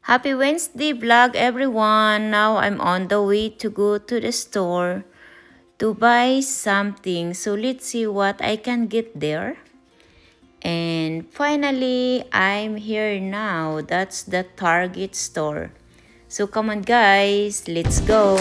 Happy Wednesday vlog everyone! Now I'm on the way to go to the store to buy something. So let's see what I can get there. And finally, I'm here now. That's the Target store. So come on guys, let's go!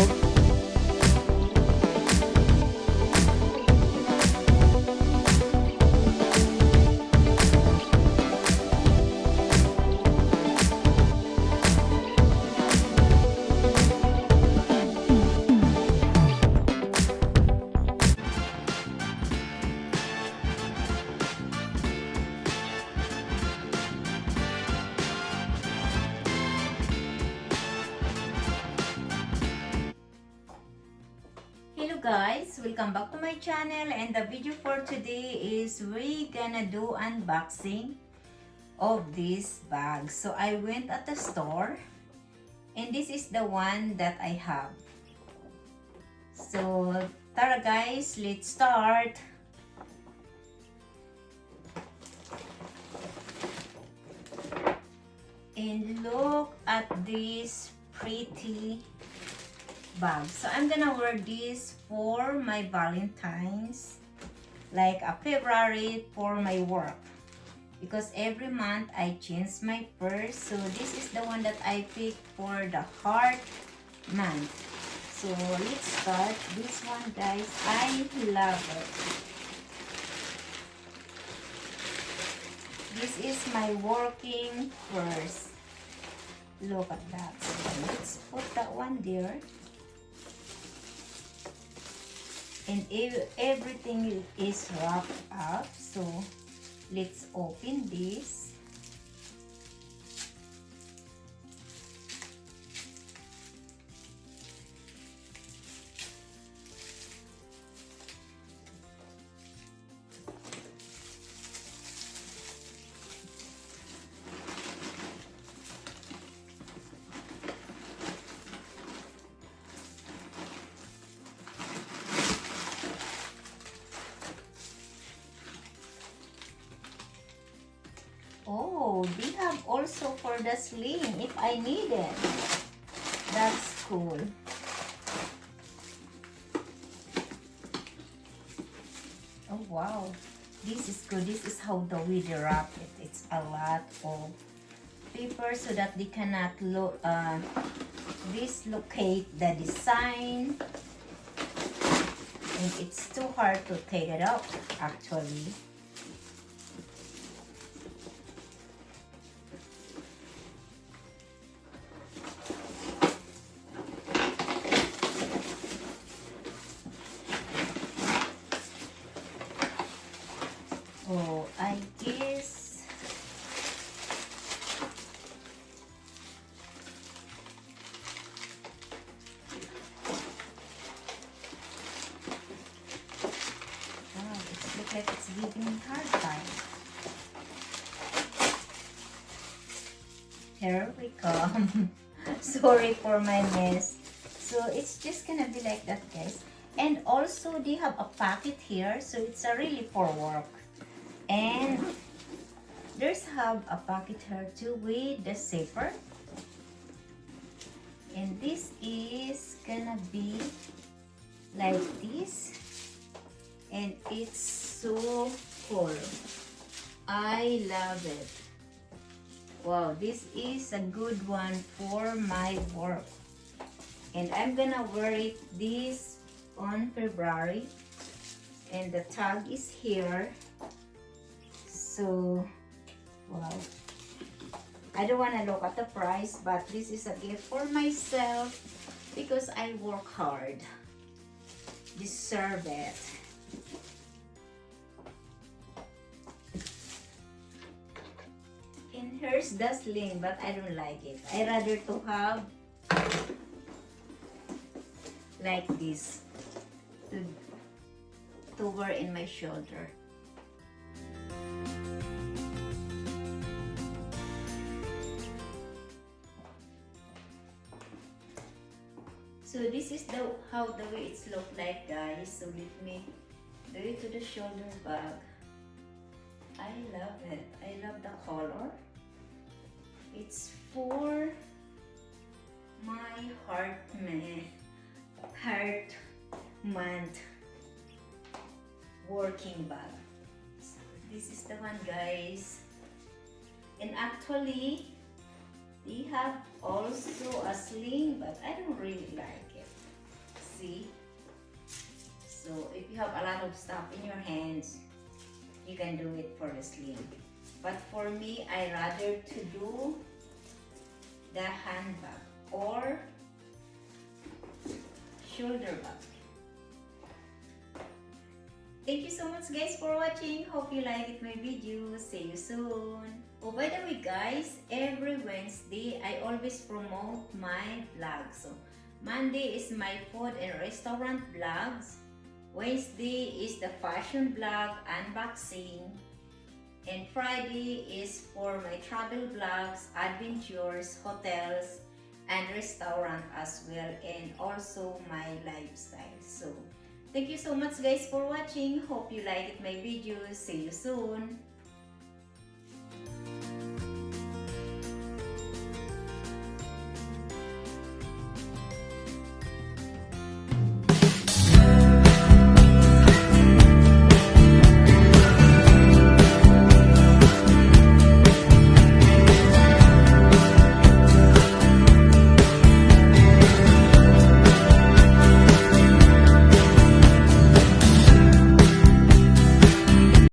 Hello guys, welcome back to my channel, and the video for today is we gonna do unboxing of this bag. So I went at the store and this is the one that I have. So tara guys, let's start. And look at this pretty bag. So I'm gonna wear this for my Valentine's, like a February for my work, because every month I change my purse. So this is the one that I picked for the heart month. So let's start this one guys. I love it. This is my working purse. Look at that. So let's put that one there. And everything is wrapped up. So let's open this. Oh, they have also for the sling if I need it. That's cool. Oh wow, this is good. This is how the way they wrap it. It's a lot of paper so that they cannot dislocate the design, and it's too hard to take it out actually. Oh, I guess it looks like it's giving me hard time. Here we come. Sorry for my mess. So it's just gonna be like that guys. And also they have a pocket here, so it's really for work. And there's have a pocket here too with the zipper. And this is gonna be like this. And it's so cool. I love it. Wow, this is a good one for my work. And I'm gonna wear it this on February. And the tag is here. So, wow. I don't want to look at the price, but this is a gift for myself because I work hard. Deserve it. And here's the sling, but I don't like it. I rather to have like this to wear in my shoulder. So this is how the way it's look like guys. So let me do it to the shoulder bag. I love it. I love the color. It's for heart month working bag. So this is the one, guys. And actually, they have also a sling, but I don't really like it. See? So if you have a lot of stuff in your hands, you can do it for a sling. But for me, I rather to do the handbag or shoulder bag. Thank you so much, guys, for watching. Hope you liked my video. See you soon. Oh, by the way, guys, every Wednesday, I always promote my vlog. So, Monday is my food and restaurant vlogs. Wednesday is the fashion vlog, unboxing. And Friday is for my travel vlogs, adventures, hotels, and restaurant as well. And also my lifestyle. So, thank you so much, guys, for watching. Hope you liked my video. See you soon.